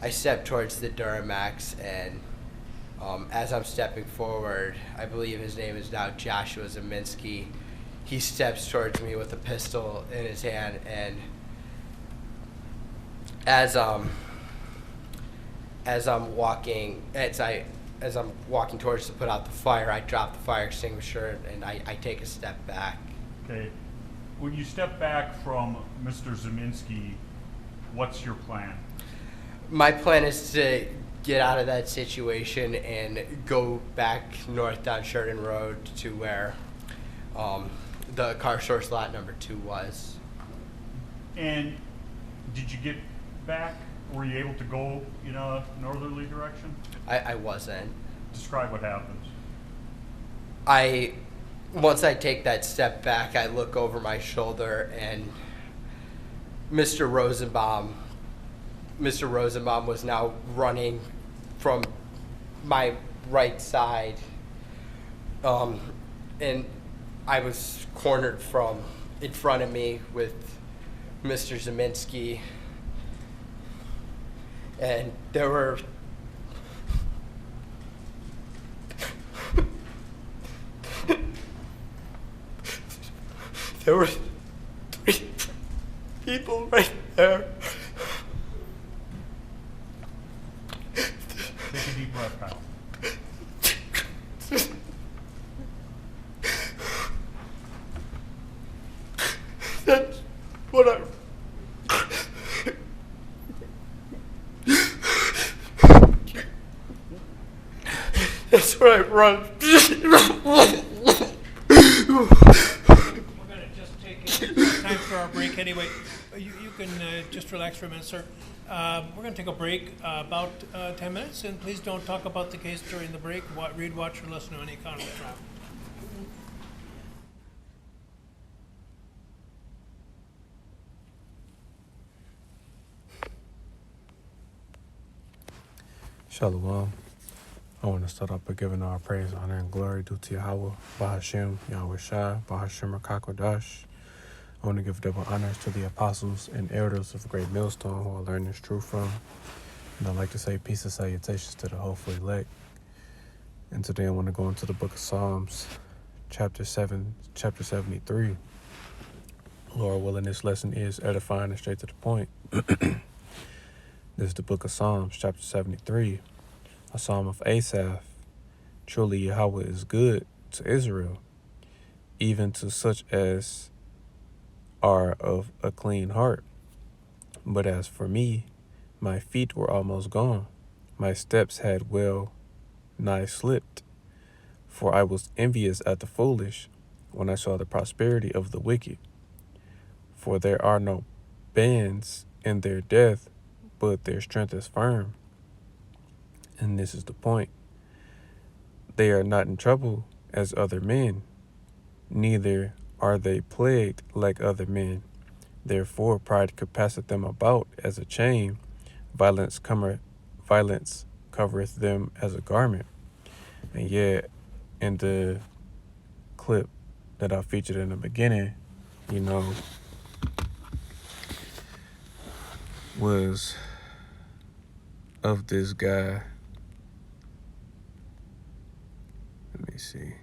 I step towards the Duramax, and as I'm stepping forward, I believe his name is now Joshua Zeminski. He steps towards me with a pistol in his hand, and as as I'm walking, as I'm walking towards to put out the fire, I drop the fire extinguisher and I take a step back. Okay. When you step back from Mr. Zeminski, what's your plan? My plan is to get out of that situation and go back north down Sheridan Road to where the car source lot number 2 was. And did you get back? Were you able to go in a northerly direction? I wasn't. Describe what happens. Once I take that step back, I look over my shoulder, and Mr. Rosenbaum was now running from my right side, and I was cornered from in front of me with Mr. Zeminski, and there were there were 3 people right there. Take a deep breath, Kyle. That's what That's what I run. We're going to just take time for our break anyway. You can just relax for a minute, sir. We're going to take a break, about 10 minutes, and please don't talk about the case during the break. Read, watch, or listen to any account of the trial. Shalom. I want to start off by giving all praise, honor, and glory due to Yahweh, Bahashem, Yahweh Shai, Bahashem Rakakwadash. I want to give double honors to the apostles and elders of Great Millstone who I learned this truth from. And I'd like to say peace and salutations to the hopeful elect. And today I want to go into the book of Psalms, chapter 73. Lord willing, this lesson is edifying and straight to the point. This is the book of Psalms, chapter 73, a psalm of Asaph. Truly Yahweh is good to Israel, even to such as are of a clean heart. But as for me, my feet were almost gone. My steps had well nigh slipped. For I was envious at the foolish when I saw the prosperity of the wicked. For there are no bands in their death, but their strength is firm. And this is the point. They are not in trouble as other men, neither are they plagued like other men. Therefore pride compasseth them about as a chain, violence covereth them as a garment. And yet, in the clip that I featured in the beginning, was of this guy. Let me see.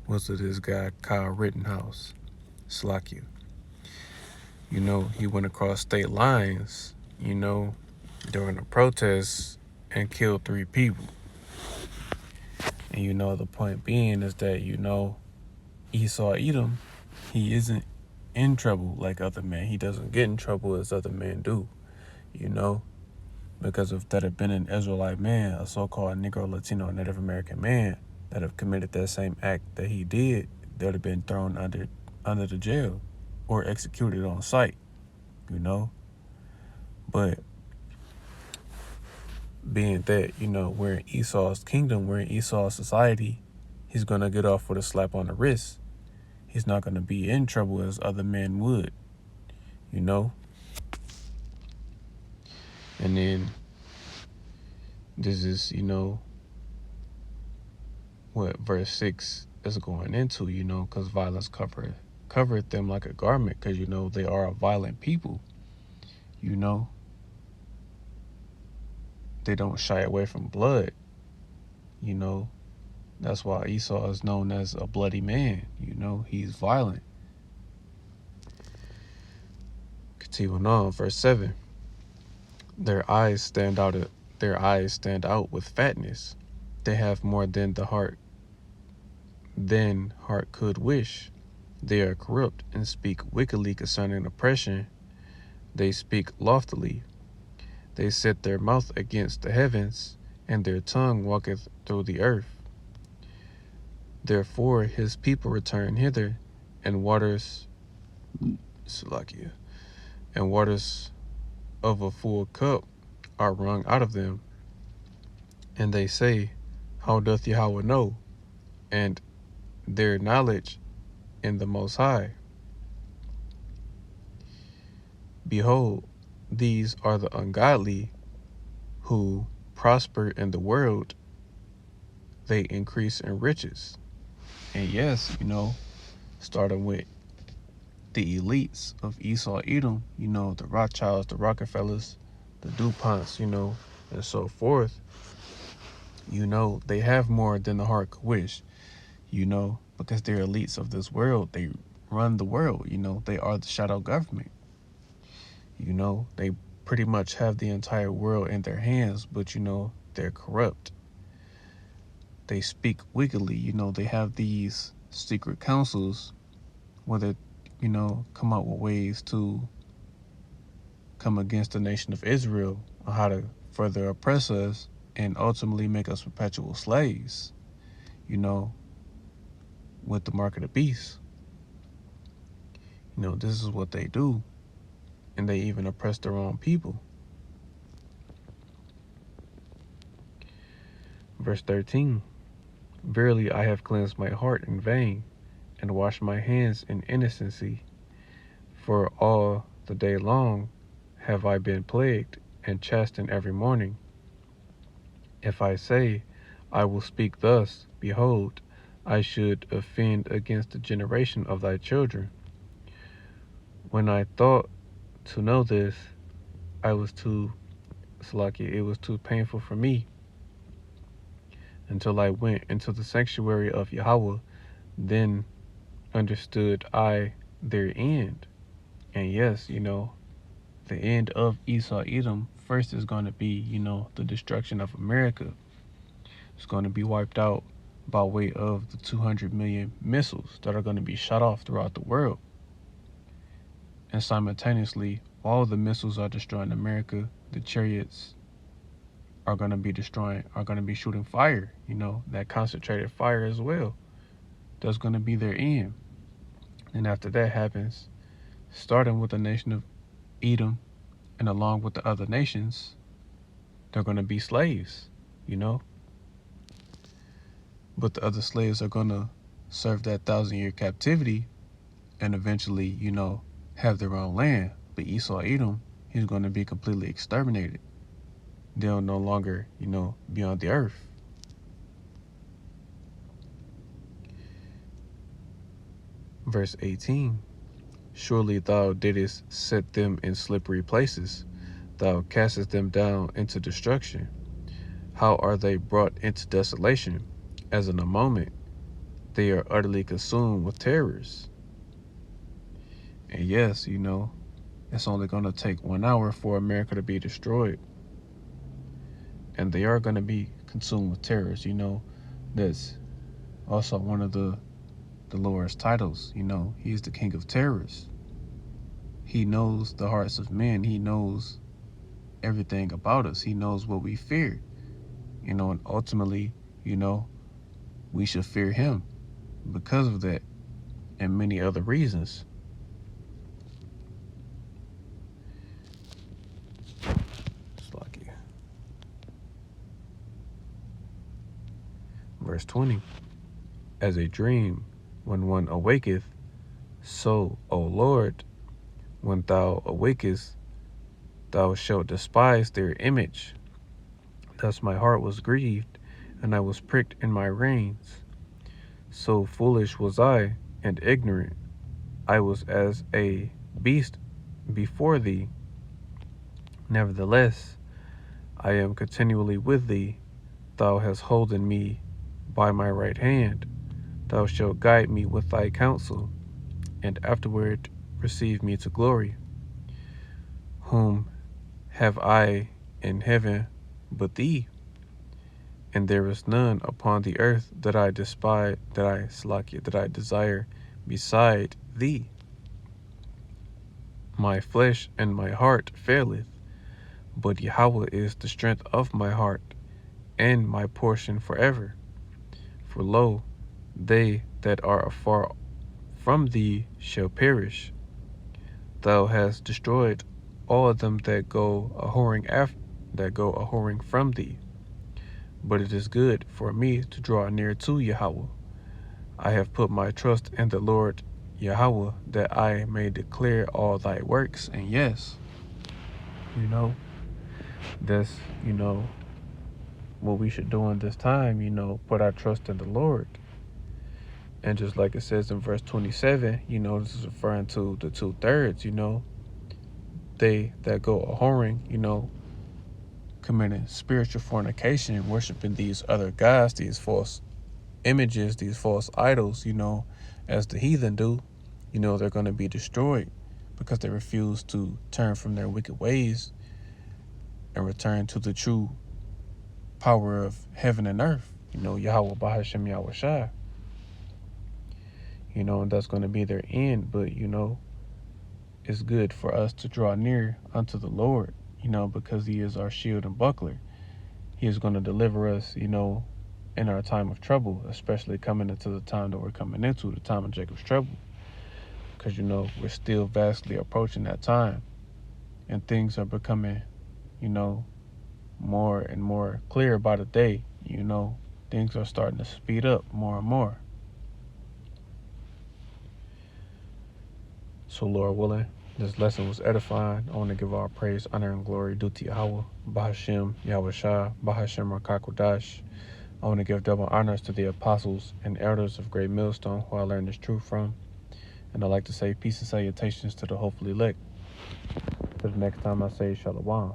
Was it this guy, Kyle Rittenhouse, Slack you. He went across state lines, during a protest and killed 3 people. And the point being is that, Esau Edom, he isn't in trouble like other men. He doesn't get in trouble as other men do, because if that had been an Israelite man, a so-called Negro, Latino, Native American man that have committed that same act that he did, they would have been thrown under the jail or executed on sight, But being that, we're in Esau's kingdom, we're in Esau's society, he's going to get off with a slap on the wrist. He's not going to be in trouble as other men would, And then This is, what verse 6 is going into, because violence covered them like a garment, because, they are a violent people, They don't shy away from blood, That's why Esau is known as a bloody man, He's violent. Continuing on, verse 7. Their eyes stand out with fatness. They have more than heart could wish. They are corrupt and speak wickedly concerning oppression. They speak loftily. They set their mouth against the heavens, and their tongue walketh through the earth. Therefore his people return hither, and waters of a full cup are wrung out of them. And they say, how doth Yahweh know? And their knowledge in the Most High. Behold, these are the ungodly who prosper in the world. They increase in riches. And yes, starting with the elites of Esau Edom, the Rothschilds, the Rockefellers, the DuPonts, and so forth, they have more than the heart could wish, because they're elites of this world. They run the world, they are the shadow government. They pretty much have the entire world in their hands, but, they're corrupt. They speak wickedly, they have these secret councils where they, come up with ways to come against the nation of Israel on how to further oppress us and ultimately make us perpetual slaves, with the mark of the beast. This is what they do. And they even oppress their own people. Verse 13. Verily I have cleansed my heart in vain, and washed my hands in innocency. For all the day long have I been plagued, and chastened every morning. If I say, I will speak thus, behold, I should offend against the generation of thy children. When I thought to know this, it was too painful for me, until I went into the sanctuary of Yahweh. Then understood I their end. And yes, the end of Esau Edom first is going to be, the destruction of America. It's going to be wiped out by way of the 200 million missiles that are going to be shot off throughout the world. And simultaneously, while the missiles are destroying America, the chariots are going to be shooting fire, that concentrated fire as well. That's going to be their end. And after that happens, starting with the nation of Edom and along with the other nations, they're going to be slaves, But the other slaves are going to serve that 1,000-year captivity and eventually, have their own land. But Esau Edom, he's going to be completely exterminated. They'll no longer, be on the earth. Verse 18. Surely thou didst set them in slippery places. Thou castest them down into destruction. How are they brought into desolation? As in a moment, they are utterly consumed with terrors. And yes, it's only going to take 1 hour for America to be destroyed. And they are going to be consumed with terrors. That's also one of the Lord's titles. He's the King of Terrors. He knows the hearts of men. He knows everything about us. He knows what we fear. And ultimately, we should fear him because of that and many other reasons. Verse 20. As a dream when one awaketh, so, O Lord, when thou awakest, thou shalt despise their image. Thus my heart was grieved, and I was pricked in my reins. So foolish was I, and ignorant. I was as a beast before thee. Nevertheless, I am continually with thee. Thou hast holden me by my right hand. Thou shalt guide me with thy counsel, and afterward receive me to glory. Whom have I in heaven but thee? And there is none upon the earth that I despise, that I desire beside thee. My flesh and my heart faileth, but Yahweh is the strength of my heart, and my portion forever. For lo, they that are afar from thee shall perish. Thou hast destroyed all them that go a whoring from thee. But it is good for me to draw near to Yahweh. I have put my trust in the Lord Yahweh, that I may declare all thy works. And yes, that's, what we should do in this time, put our trust in the Lord. And just like it says in verse 27, this is referring to the 2/3, they that go a whoring, committing spiritual fornication, worshiping these other gods, these false images, these false idols, as the heathen do, they're going to be destroyed because they refuse to turn from their wicked ways and return to the true power of heaven and earth, Yahweh Bahashem Yahweh Shai. And that's going to be their end. But, it's good for us to draw near unto the Lord, because he is our shield and buckler. He is going to deliver us, in our time of trouble, especially coming into the time that we're coming into, the time of Jacob's trouble. Because, we're still vastly approaching that time. And things are becoming, more and more clear by the day. Things are starting to speed up more and more. So, Lord willing, this lesson was edifying. I want to give all praise, honor, and glory due to Yahweh, Bahashem, Yahweh Shah, Bahashem Rakakwadash. I want to give double honors to the apostles and elders of Great Millstone, who I learned this truth from. And I'd like to say peace and salutations to the hopefully elect. For the next time I say Shalom.